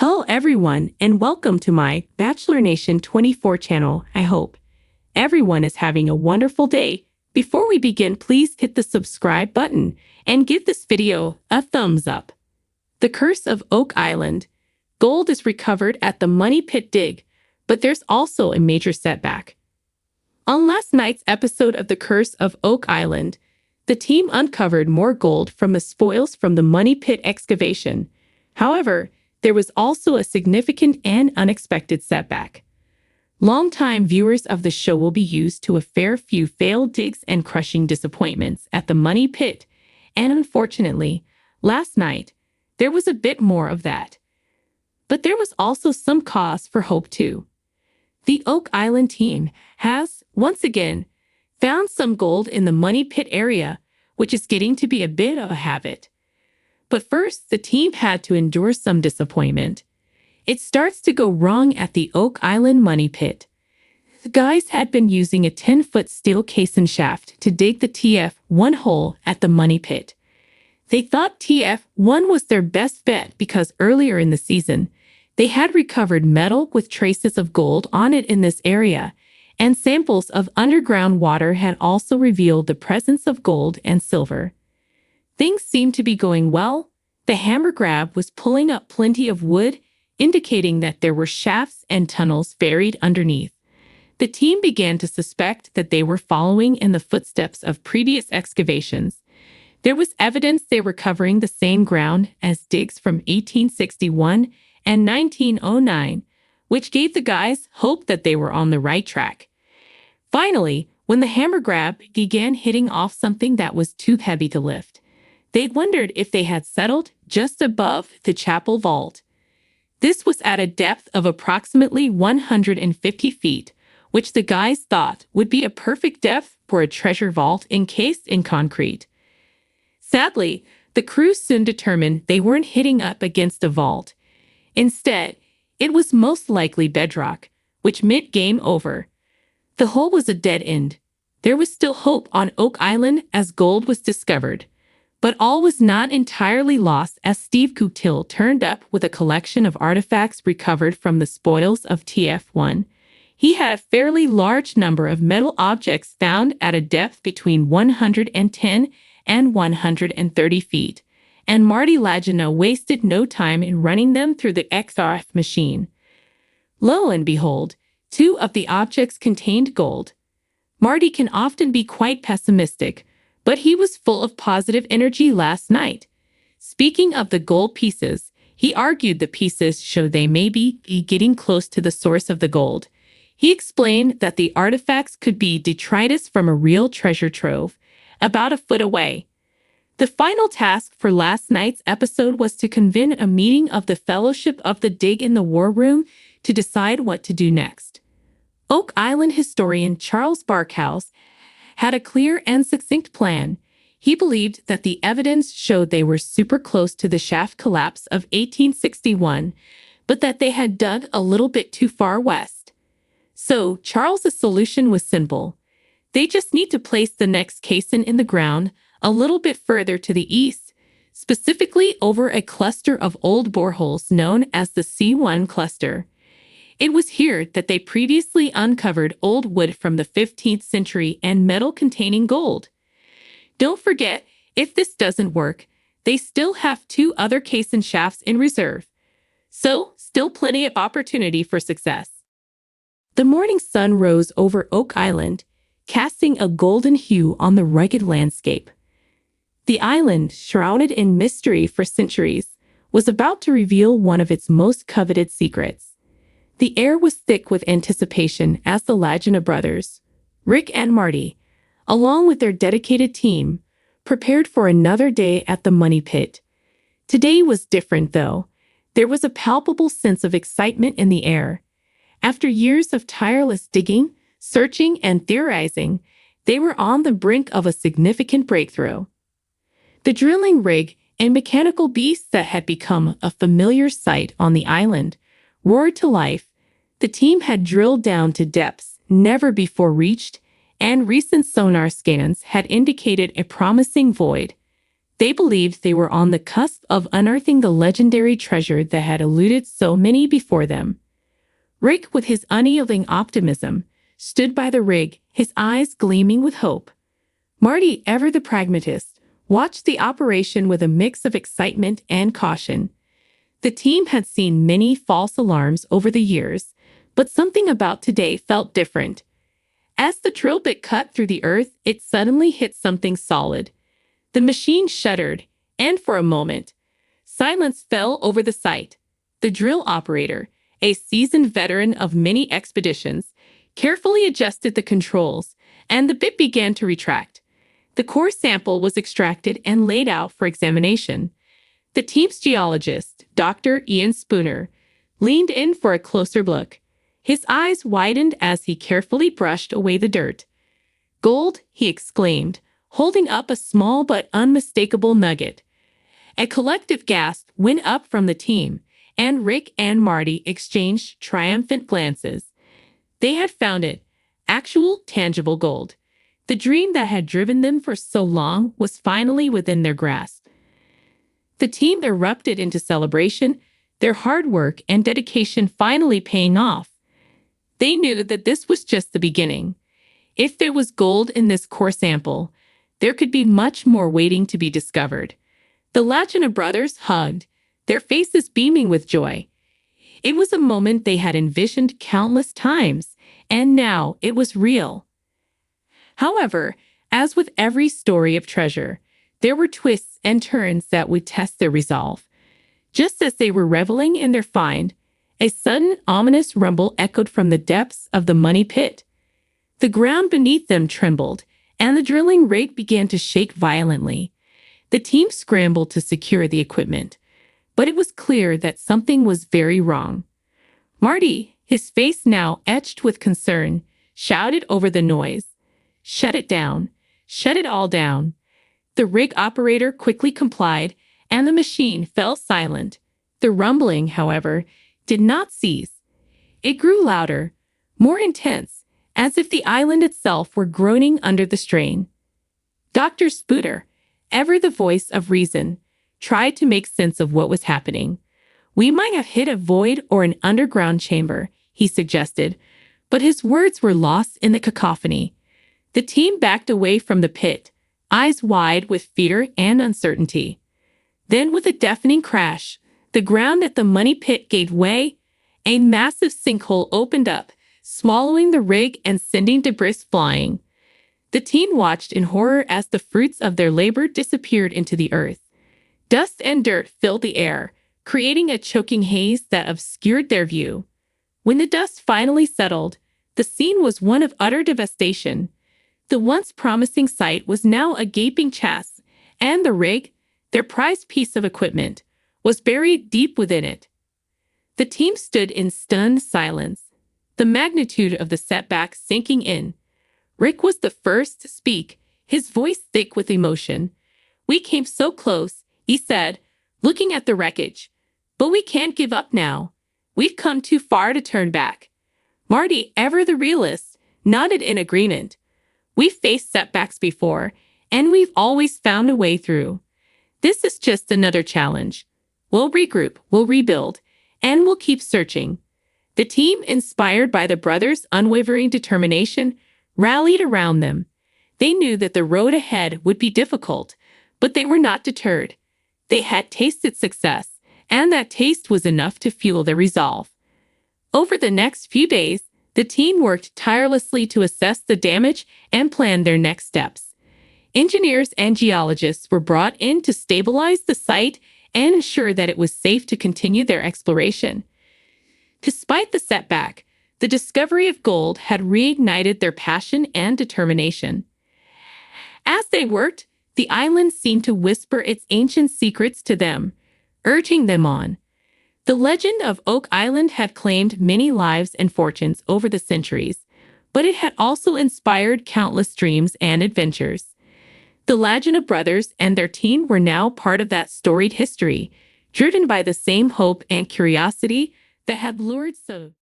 Hello everyone and welcome to my Bachelor Nation 24 channel. I hope everyone is having a wonderful day. Before we begin, please hit the subscribe button and give this video a thumbs up. The Curse of Oak Island. Gold is recovered at the Money Pit dig, but there's also a major setback. On last night's episode of The Curse of Oak Island, the team uncovered more gold from the spoils from the Money Pit excavation. However, there was also a significant and unexpected setback. Longtime viewers of the show will be used to a fair few failed digs and crushing disappointments at the Money Pit, and unfortunately, last night, there was a bit more of that. But there was also some cause for hope too. The Oak Island team has, once again, found some gold in the Money Pit area, which is getting to be a bit of a habit. But first, the team had to endure some disappointment. It starts to go wrong at the Oak Island Money Pit. The guys had been using a 10-foot steel caisson shaft to dig the TF1 hole at the Money Pit. They thought TF1 was their best bet because earlier in the season, they had recovered metal with traces of gold on it in this area, and samples of underground water had also revealed the presence of gold and silver. Things seemed to be going well. The hammer grab was pulling up plenty of wood, indicating that there were shafts and tunnels buried underneath. The team began to suspect that they were following in the footsteps of previous excavations. There was evidence they were covering the same ground as digs from 1861 and 1909, which gave the guys hope that they were on the right track. Finally, when the hammer grab began hitting off something that was too heavy to lift, they wondered if they had settled just above the chapel vault. This was at a depth of approximately 150 feet, which the guys thought would be a perfect depth for a treasure vault encased in concrete. Sadly, the crew soon determined they weren't hitting up against a vault. Instead, it was most likely bedrock, which meant game over. The hole was a dead end. There was still hope on Oak Island as gold was discovered. But all was not entirely lost as Steve Coutil turned up with a collection of artifacts recovered from the spoils of TF1. He had a fairly large number of metal objects found at a depth between 110 and 130 feet, and Marty Lagina wasted no time in running them through the XRF machine. Lo and behold, 2 of the objects contained gold. Marty can often be quite pessimistic, but he was full of positive energy last night. Speaking of the gold pieces, he argued the pieces show they may be getting close to the source of the gold. He explained that the artifacts could be detritus from a real treasure trove, about a foot away. The final task for last night's episode was to convene a meeting of the Fellowship of the Dig in the War Room to decide what to do next. Oak Island historian Charles Barkhouse had a clear and succinct plan. He believed that the evidence showed they were super close to the shaft collapse of 1861, but that they had dug a little bit too far west. So Charles's solution was simple. They just need to place the next caisson in the ground a little bit further to the east, specifically over a cluster of old boreholes known as the C1 cluster. It was here that they previously uncovered old wood from the 15th century and metal containing gold. Don't forget, if this doesn't work, they still have 2 other caisson shafts in reserve. So, still plenty of opportunity for success. The morning sun rose over Oak Island, casting a golden hue on the rugged landscape. The island, shrouded in mystery for centuries, was about to reveal one of its most coveted secrets. The air was thick with anticipation as the Lagina brothers, Rick and Marty, along with their dedicated team, prepared for another day at the Money Pit. Today was different, though. There was a palpable sense of excitement in the air. After years of tireless digging, searching, and theorizing, they were on the brink of a significant breakthrough. The drilling rig and mechanical beasts that had become a familiar sight on the island roared to life. The team had drilled down to depths never before reached, and recent sonar scans had indicated a promising void. They believed they were on the cusp of unearthing the legendary treasure that had eluded so many before them. Rick, with his unyielding optimism, stood by the rig, his eyes gleaming with hope. Marty, ever the pragmatist, watched the operation with a mix of excitement and caution. The team had seen many false alarms over the years, but something about today felt different. As the drill bit cut through the earth, it suddenly hit something solid. The machine shuddered, and for a moment, silence fell over the site. The drill operator, a seasoned veteran of many expeditions, carefully adjusted the controls, and the bit began to retract. The core sample was extracted and laid out for examination. The team's geologist, Dr. Ian Spooner, leaned in for a closer look. His eyes widened as he carefully brushed away the dirt. "Gold!" he exclaimed, holding up a small but unmistakable nugget. A collective gasp went up from the team, and Rick and Marty exchanged triumphant glances. They had found it. Actual, tangible gold. The dream that had driven them for so long was finally within their grasp. The team erupted into celebration, their hard work and dedication finally paying off. They knew that this was just the beginning. If there was gold in this core sample, there could be much more waiting to be discovered. The Lacina brothers hugged, their faces beaming with joy. It was a moment they had envisioned countless times, and now it was real. However, as with every story of treasure, there were twists and turns that would test their resolve. Just as they were reveling in their find, a sudden ominous rumble echoed from the depths of the money pit. The ground beneath them trembled, and the drilling rig began to shake violently. The team scrambled to secure the equipment, but it was clear that something was very wrong. Marty, his face now etched with concern, shouted over the noise, "Shut it down! Shut it all down!" The rig operator quickly complied, and the machine fell silent. The rumbling, however, did not cease. It grew louder, more intense, as if the island itself were groaning under the strain. Dr. Spooner, ever the voice of reason, tried to make sense of what was happening. "We might have hit a void or an underground chamber," he suggested, but his words were lost in the cacophony. The team backed away from the pit, eyes wide with fear and uncertainty. Then, with a deafening crash, the ground at the money pit gave way. A massive sinkhole opened up, swallowing the rig and sending debris flying. The team watched in horror as the fruits of their labor disappeared into the earth. Dust and dirt filled the air, creating a choking haze that obscured their view. When the dust finally settled, the scene was one of utter devastation. The once promising site was now a gaping chasm, and the rig, their prized piece of equipment, was buried deep within it. The team stood in stunned silence, the magnitude of the setback sinking in. Rick was the first to speak, his voice thick with emotion. "We came so close," he said, looking at the wreckage. "But we can't give up now. We've come too far to turn back." Marty, ever the realist, nodded in agreement. "We've faced setbacks before, and we've always found a way through. This is just another challenge. We'll regroup, we'll rebuild, and we'll keep searching." The team, inspired by the brothers' unwavering determination, rallied around them. They knew that the road ahead would be difficult, but they were not deterred. They had tasted success, and that taste was enough to fuel their resolve. Over the next few days, the team worked tirelessly to assess the damage and plan their next steps. Engineers and geologists were brought in to stabilize the site and ensure that it was safe to continue their exploration. Despite the setback, the discovery of gold had reignited their passion and determination. As they worked, the island seemed to whisper its ancient secrets to them, urging them on. The legend of Oak Island had claimed many lives and fortunes over the centuries, but it had also inspired countless dreams and adventures. The Lacina brothers and their team were now part of that storied history, driven by the same hope and curiosity that had lured so